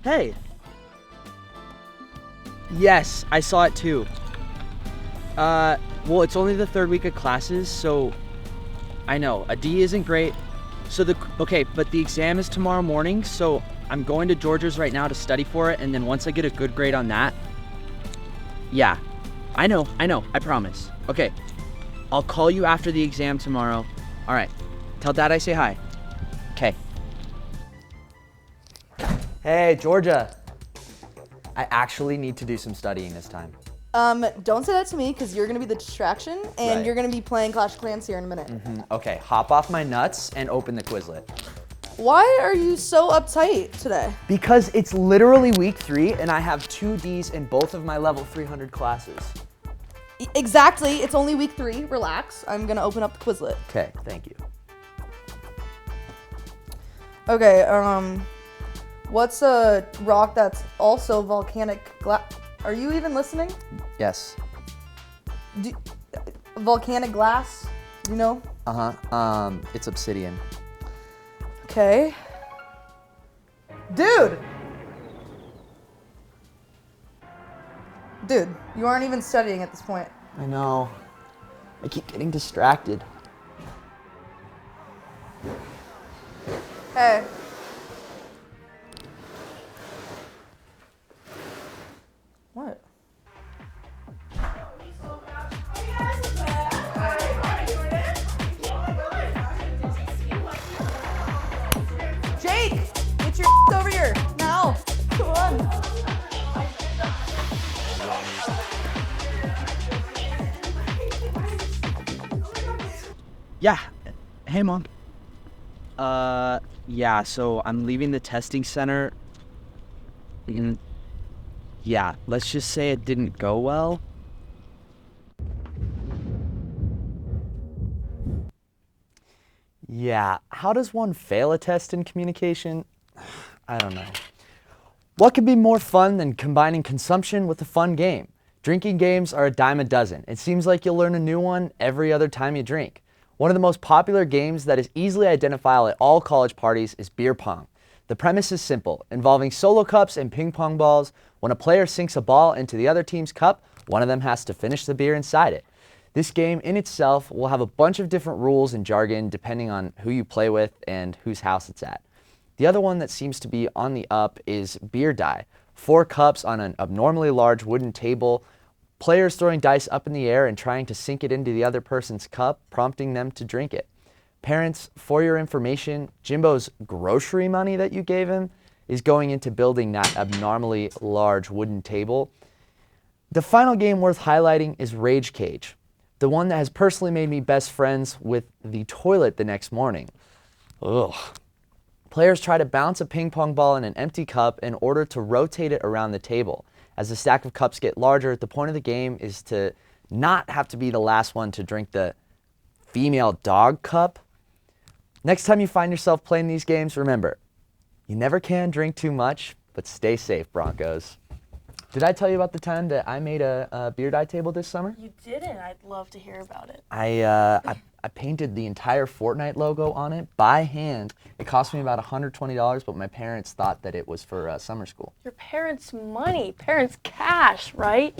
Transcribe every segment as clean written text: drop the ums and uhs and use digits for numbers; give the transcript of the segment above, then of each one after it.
Hey. Yes, I saw it too. Well, it's only the third week of classes, so I know a D isn't great. Okay, but the exam is tomorrow morning, so I'm going to Georgia's right now to study for it, and then once I get a good grade on that, yeah, I know, I promise. Okay, I'll call you after the exam tomorrow. All right, tell Dad I say hi. Okay. Hey, Georgia. I actually need to do some studying this time. Don't say that to me because you're gonna be the distraction and Right. you're gonna be playing Clash of Clans here in a minute. Okay, hop off my nuts and open the Quizlet. Why are you so uptight today? Because it's literally week 3 and I have 2 Ds in both of my level 300 classes. Exactly, it's only week 3, relax. I'm gonna open up the Quizlet. Okay, thank you. Okay, what's a rock that's also volcanic Are you even listening? Yes. Volcanic glass, you know? It's obsidian. Okay. Dude, you aren't even studying at this point. I know. I keep getting distracted. Hey. What? Jake! Get your over here! Now! Come on! Yeah. Hey, Mom. Yeah, so I'm leaving the testing center. Yeah, let's just say it didn't go well. Yeah, how does one fail a test in communication? I don't know. What could be more fun than combining consumption with a fun game? Drinking games are a dime a dozen. It seems like you'll learn a new one every other time you drink. One of the most popular games that is easily identifiable at all college parties is beer pong. The premise is simple, involving solo cups and ping pong balls. When a player sinks a ball into the other team's cup, one of them has to finish the beer inside it. This game in itself will have a bunch of different rules and jargon depending on who you play with and whose house it's at. The other one that seems to be on the up is beer die. 4 cups on an abnormally large wooden table, players throwing dice up in the air and trying to sink it into the other person's cup, prompting them to drink it. Parents, for your information, Jimbo's grocery money that you gave him is going into building that abnormally large wooden table. The final game worth highlighting is Rage Cage, the one that has personally made me best friends with the toilet the next morning. Ugh. Players try to bounce a ping pong ball in an empty cup in order to rotate it around the table. As the stack of cups get larger, the point of the game is to not have to be the last one to drink the female dog cup. Next time you find yourself playing these games, remember, you never can drink too much, but stay safe, Broncos. Did I tell you about the time that I made a beer die table this summer? You didn't. I'd love to hear about it. I painted the entire Fortnite logo on it by hand. It cost me about $120, but my parents thought that it was for summer school. Your parents' money, parents' cash, right?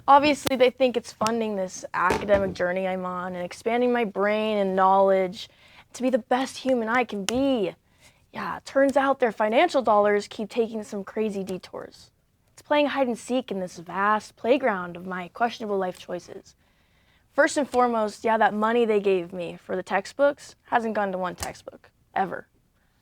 Obviously, they think it's funding this academic journey I'm on and expanding my brain and knowledge to be the best human I can be. Yeah, turns out their financial dollars keep taking some crazy detours. It's playing hide and seek in this vast playground of my questionable life choices. First and foremost, yeah, that money they gave me for the textbooks hasn't gone to one textbook, ever.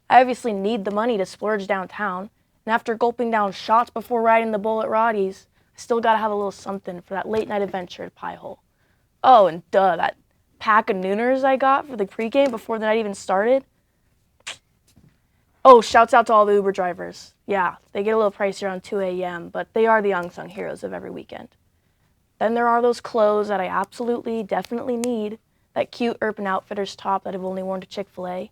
I obviously need the money to splurge downtown, and after gulping down shots before riding the bull at Roddy's, I still gotta have a little something for that late night adventure at Pie Hole. Oh, and that pack of Nooners I got for the pregame before the night even started. Oh, shouts out to all the Uber drivers. Yeah, they get a little pricey around 2 a.m., but they are the unsung heroes of every weekend. Then there are those clothes that I absolutely, definitely need. That cute Urban Outfitters top that I've only worn to Chick-fil-A.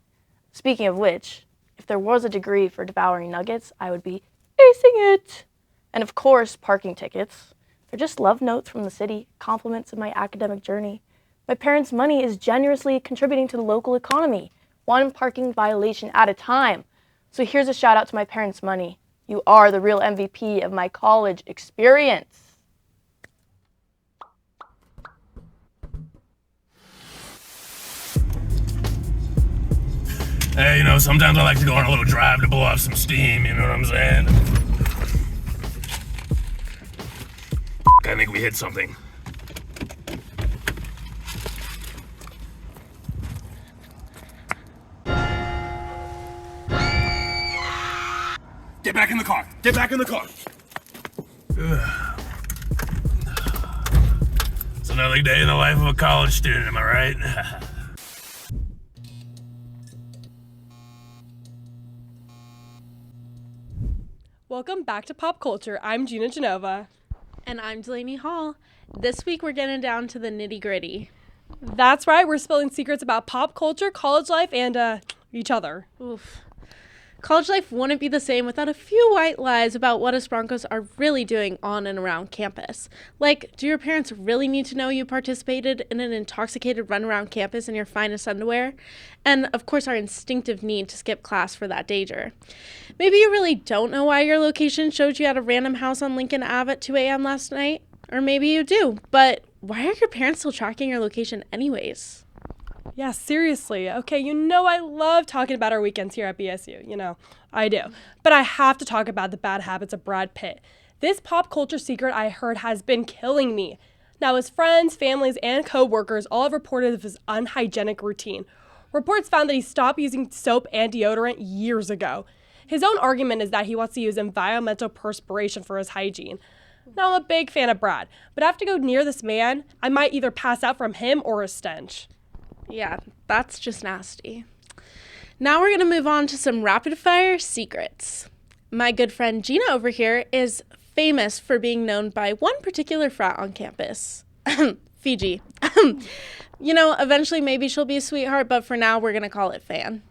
Speaking of which, if there was a degree for devouring nuggets, I would be acing it. And of course, parking tickets. They're just love notes from the city, compliments of my academic journey. My parents' money is generously contributing to the local economy, one parking violation at a time. So here's a shout out to my parents' money. You are the real MVP of my college experience. Hey, sometimes I like to go on a little drive to blow off some steam, you know what I'm saying? I think we hit something. Get back in the car! Get back in the car! Ugh. It's another day in the life of a college student, am I right? Welcome back to Pop Culture. I'm Gina Genova. And I'm Delaney Hall. This week we're getting down to the nitty-gritty. That's right, we're spilling secrets about pop culture, college life, and each other. Oof. College life wouldn't be the same without a few white lies about what us Broncos are really doing on and around campus. Like, do your parents really need to know you participated in an intoxicated run around campus in your finest underwear? And, of course, our instinctive need to skip class for that danger. Maybe you really don't know why your location showed you at a random house on Lincoln Ave at 2 a.m. last night. Or maybe you do, but why are your parents still tracking your location anyways? Yeah, seriously. Okay, I love talking about our weekends here at BSU. I do. But I have to talk about the bad habits of Brad Pitt. This pop culture secret I heard has been killing me. Now, his friends, families, and co-workers all have reported of his unhygienic routine. Reports found that he stopped using soap and deodorant years ago. His own argument is that he wants to use environmental perspiration for his hygiene. Now, I'm a big fan of Brad, but if I have to go near this man, I might either pass out from him or a stench. Yeah, that's just nasty. Now we're going to move on to some rapid-fire secrets. My good friend Gina over here is famous for being known by one particular frat on campus. Fiji. Eventually maybe she'll be a sweetheart, but for now we're going to call it Fan.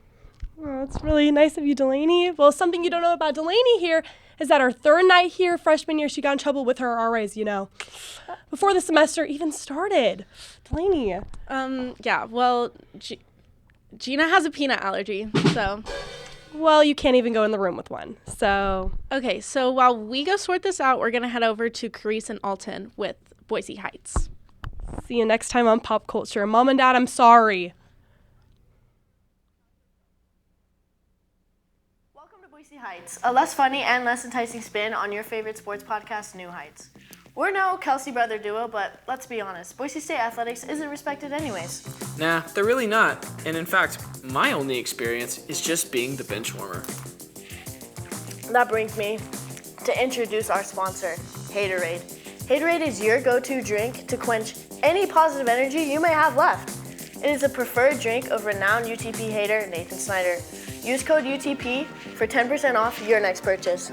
Oh, it's really nice of you, Delaney. Well, something you don't know about Delaney here is that her third night here, freshman year, she got in trouble with her RAs, before the semester even started. Delaney. Gina has a peanut allergy, so. Well, you can't even go in the room with one, so. Okay, so while we go sort this out, we're going to head over to Carice and Alton with Boise Heights. See you next time on Pop Culture. Mom and Dad, I'm sorry. Welcome to Boise Heights, a less funny and less enticing spin on your favorite sports podcast, New Heights. We're no Kelsey brother duo, but let's be honest, Boise State athletics isn't respected anyways. Nah, they're really not. And in fact, my only experience is just being the bench warmer. That brings me to introduce our sponsor, Haterade. Haterade is your go-to drink to quench any positive energy you may have left. It is a preferred drink of renowned UTP hater Nathan Snyder. Use code UTP for 10% off your next purchase.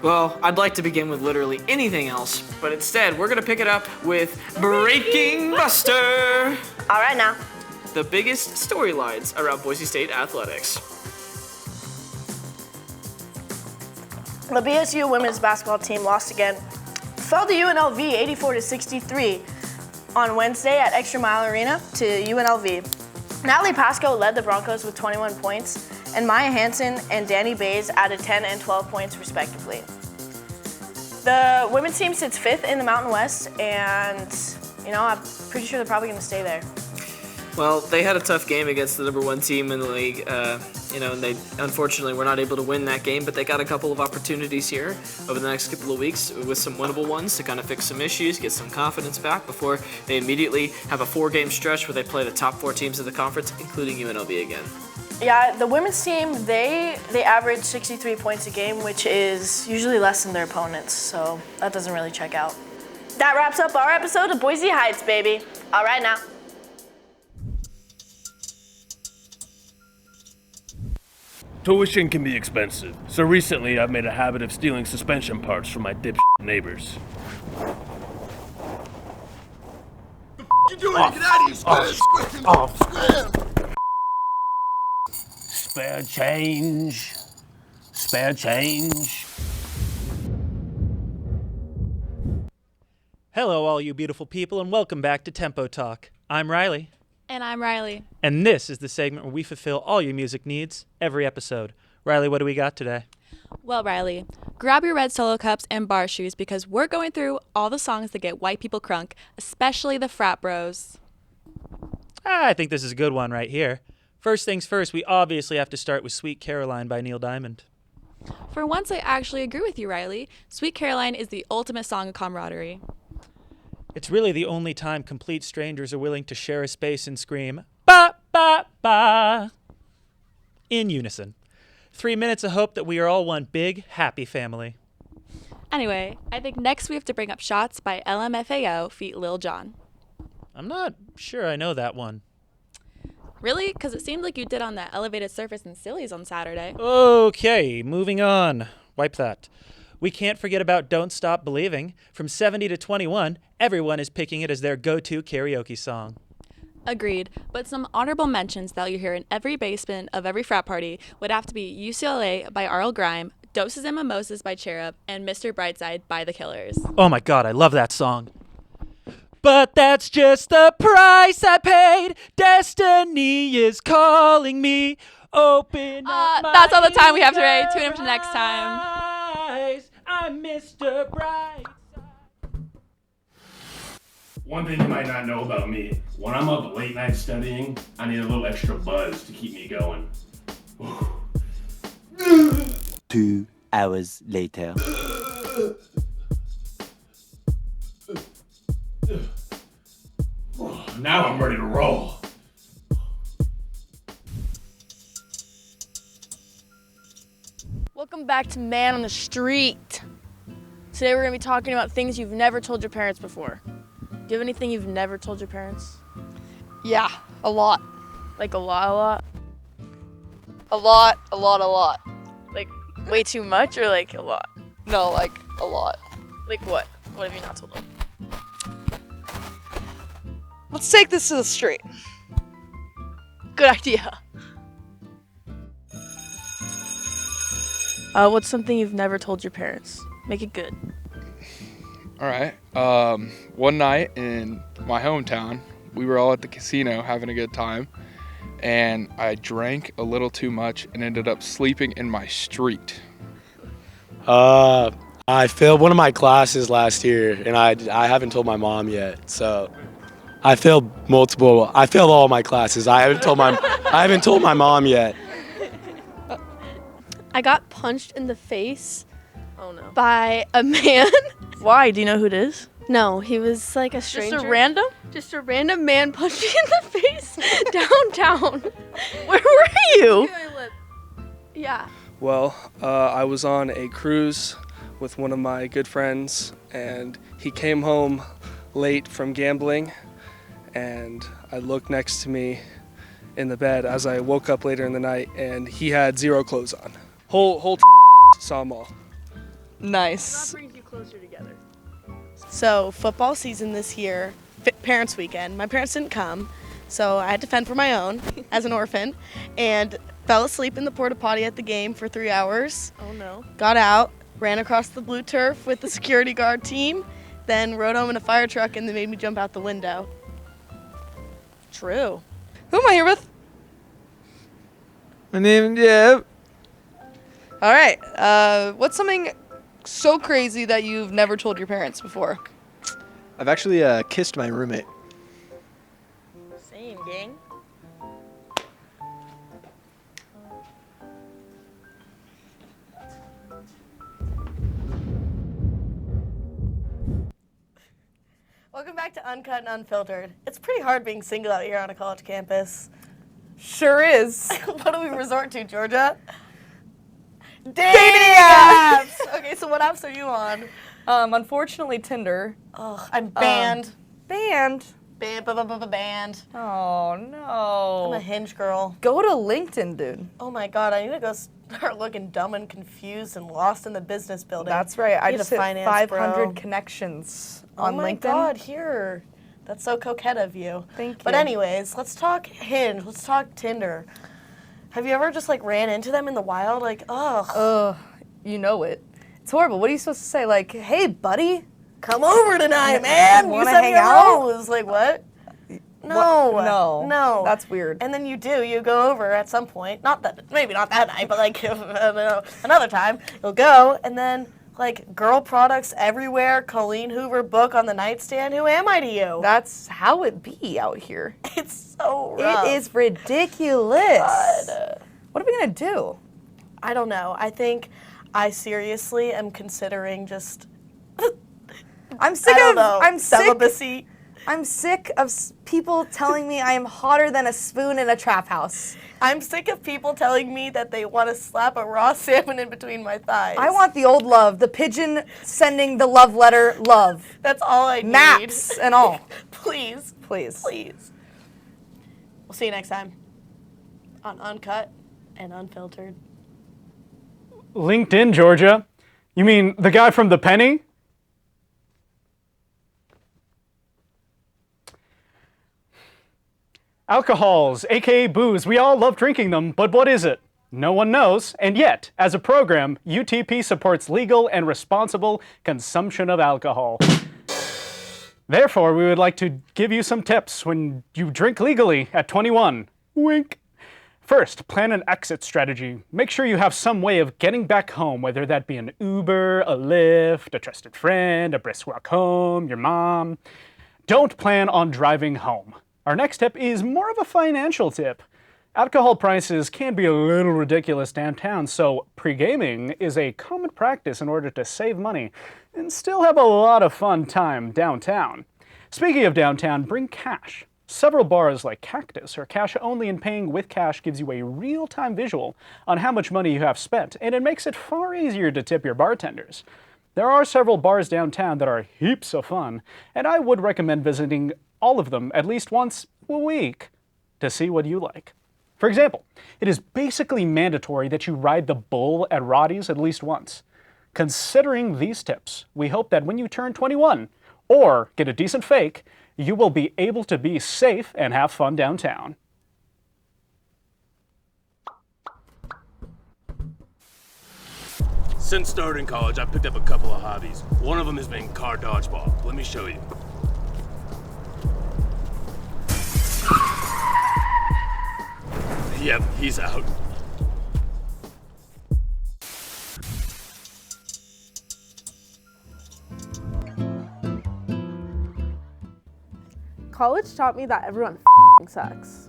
Well, I'd like to begin with literally anything else, but instead we're gonna pick it up with Breaking Buster! All right now. The biggest storylines around Boise State athletics. The BSU women's basketball team lost again. Fell to UNLV 84-63 on Wednesday at Extra Mile Arena to UNLV. Natalie Pasco led the Broncos with 21 points, and Maya Hansen and Danny Bays added 10 and 12 points respectively. The women's team sits 5th in the Mountain West, and I'm pretty sure they're probably going to stay there. Well, they had a tough game against the number one team in the league, and they unfortunately were not able to win that game, but they got a couple of opportunities here over the next couple of weeks with some winnable ones to kind of fix some issues, get some confidence back before they immediately have a 4-game stretch where they play the top 4 teams of the conference, including UNLV again. Yeah, the women's team, they average 63 points a game, which is usually less than their opponents, so that doesn't really check out. That wraps up our episode of Boise Heights, baby. All right now. Tuition can be expensive, so recently I've made a habit of stealing suspension parts from my dipshit neighbors. What you doing? Get out of here! Spare change. Spare change. Hello, all you beautiful people, and welcome back to Tempo Talk. I'm Riley. And I'm Riley. And this is the segment where we fulfill all your music needs every episode. Riley, what do we got today? Well, Riley, grab your red Solo cups and bar shoes because we're going through all the songs that get white people crunk, especially the frat bros. I think this is a good one right here. First things first, we obviously have to start with Sweet Caroline by Neil Diamond. For once, I actually agree with you, Riley. Sweet Caroline is the ultimate song of camaraderie. It's really the only time complete strangers are willing to share a space and scream, ba, ba, ba, in unison. 3 minutes of hope that we are all one big, happy family. Anyway, I think next we have to bring up Shots by LMFAO feat Lil Jon. I'm not sure I know that one. Really? Because it seemed like you did on that elevated surface in Silly's on Saturday. Okay, moving on. Wipe that. We can't forget about Don't Stop Believing. From 70 to 21, everyone is picking it as their go-to karaoke song. Agreed, but some honorable mentions that you hear in every basement of every frat party would have to be UCLA by R.L. Grime, Doses and Mimosas by Cherub, and Mr. Brightside by The Killers. Oh my god, I love that song. But that's just the price I paid. Destiny is calling me. Open up my That's all the time we have today. Tune in for next time. eyes. I'm Mr. Brightside. One thing you might not know about me, when I'm up late night studying, I need a little extra buzz to keep me going. 2 hours later. Now I'm ready to roll. Welcome back to Man on the Street. Today we're going to be talking about things you've never told your parents before. Do you have anything you've never told your parents? Yeah, a lot. Like a lot? A lot. Like way too much or like a lot? No, like a lot. Like what? What have you not told them? Let's take this to the street. Good idea. What's something you've never told your parents? Make it good. All right. One night in my hometown, we were all at the casino having a good time, and I drank a little too much and ended up sleeping in my street. I failed one of my classes last year, and I haven't told my mom yet. So I failed all my classes. I haven't told my mom yet. I got punched in the face. Oh no. By a man. Why? Do you know who it is? No, he was like a stranger. Just a random? Just a random man punched me in the face downtown. Where were you? Yeah. Well, I was on a cruise with one of my good friends, and he came home late from gambling, and I looked next to me in the bed as I woke up later in the night, and he had zero clothes on. Whole saw them all. Nice. That brings you closer together. So football season this year, parents weekend. My parents didn't come, so I had to fend for my own as an orphan, and fell asleep in the porta potty at the game for 3 hours. Oh no. Got out, ran across the blue turf with the security guard team, then rode home in a fire truck, and they made me jump out the window. True. Who am I here with? My name is Jeb. All right. What's something so crazy that you've never told your parents before? I've actually kissed my roommate. Same, gang. Welcome back to Uncut and Unfiltered. It's pretty hard being single out here on a college campus. Sure is. What do we resort to, Georgia? Dating apps! Okay, so what apps are you on? Unfortunately, Tinder. Ugh, I'm banned. Banned? Banned. Oh, no. I'm a Hinge girl. Go to LinkedIn, dude. Oh my god, I need to go start looking dumb and confused and lost in the business building. That's right. I Need just a hit finance 500 bro. connections Oh on my LinkedIn. god, here. That's so coquette of you. Thank you. But anyways, let's talk Hinge. Let's talk Tinder. Have you ever just like ran into them in the wild? Like, ugh. Ugh, you know it. It's horrible. What are you supposed to say? Like, hey, buddy. Come over tonight, man. Wanna You sent hang me a out? rose. Like, what? No. That's weird. And then you go over at some point, maybe not that night, but like another time, you'll go and then like girl products everywhere, Colleen Hoover book on the nightstand. Who am I to you? That's how it be out here. It's so rough. It is ridiculous. God. What are we gonna do? I don't know. I think I seriously am considering just. I'm sick I'm celibacy. I'm sick of people telling me I am hotter than a spoon in a trap house. I'm sick of people telling me that they want to slap a raw salmon in between my thighs. I want the old love, the pigeon sending the love letter, love. That's all I need. Maps and all. Please. Please. Please. We'll see you next time on Uncut and Unfiltered. LinkedIn, Georgia? You mean the guy from The Penny? Alcohols, aka booze, we all love drinking them, but what is it? No one knows, and yet, as a program, UTP supports legal and responsible consumption of alcohol. Therefore, we would like to give you some tips when you drink legally at 21. Wink. First, plan an exit strategy. Make sure you have some way of getting back home, whether that be an Uber, a Lyft, a trusted friend, a brisk walk home, your mom. Don't plan on driving home. Our next tip is more of a financial tip. Alcohol prices can be a little ridiculous downtown, so pre-gaming is a common practice in order to save money and still have a lot of fun time downtown. Speaking of downtown, bring cash. Several bars like Cactus are cash only, and paying with cash gives you a real-time visual on how much money you have spent, and it makes it far easier to tip your bartenders. There are several bars downtown that are heaps of fun, and I would recommend visiting all of them at least once a week to see what you like. For example, it is basically mandatory that you ride the bull at Roddy's at least once. Considering these tips, we hope that when you turn 21 or get a decent fake, you will be able to be safe and have fun downtown. Since starting college, I've picked up a couple of hobbies. One of them has been car dodgeball. Let me show you. Yep, he's out. College taught me that everyone sucks.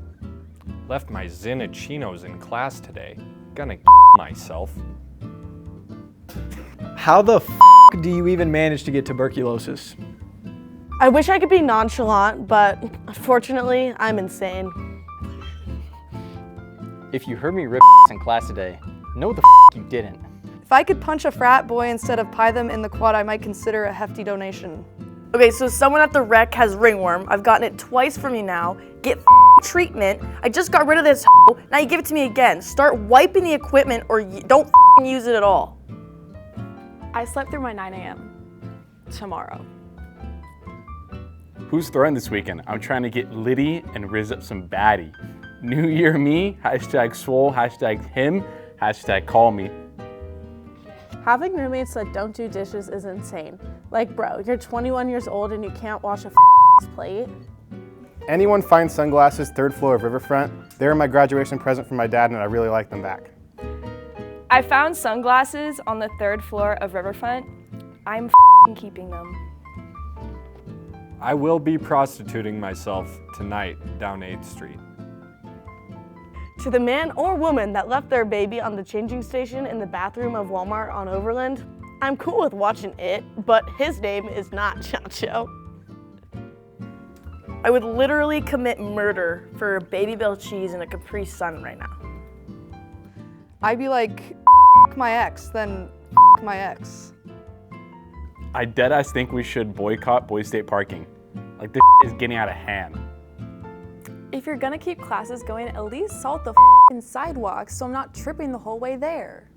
Left my Zinnichinos in class today. Gonna myself. How the do you even manage to get tuberculosis? I wish I could be nonchalant, but unfortunately, I'm insane. If you heard me rip in class today, no the you didn't. If I could punch a frat boy instead of pie them in the quad, I might consider a hefty donation. Okay, so someone at the rec has ringworm. I've gotten it twice from you now. Get treatment. I just got rid of this now you give it to me again. Start wiping the equipment or don't use it at all. I slept through my 9 a.m. tomorrow. Who's throwing this weekend? I'm trying to get litty and riz up some baddie. New Year me, hashtag swole, hashtag him, hashtag call me. Having roommates that don't do dishes is insane. Like, bro, you're 21 years old and you can't wash a plate. Anyone find sunglasses 3rd floor of Riverfront? They're my graduation present from my dad and I really like them back. I found sunglasses on the 3rd floor of Riverfront. I'm keeping them. I will be prostituting myself tonight down 8th Street. To the man or woman that left their baby on the changing station in the bathroom of Walmart on Overland, I'm cool with watching it, but his name is not Chacho. I would literally commit murder for Baby Bell cheese and a Capri Sun right now. I'd be like, my ex, then my ex. I deadass think we should boycott Boise State parking. Like, this is getting out of hand. If you're gonna keep classes going, at least salt the sidewalks so I'm not tripping the whole way there.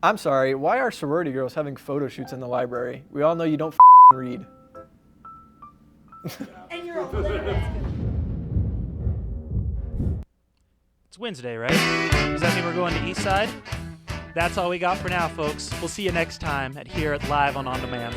I'm sorry, why are sorority girls having photo shoots in the library? We all know you don't read. And you're a It's Wednesday, right? Does that mean we're going to East Side? That's all we got for now, folks. We'll see you next time here at Live on Demand.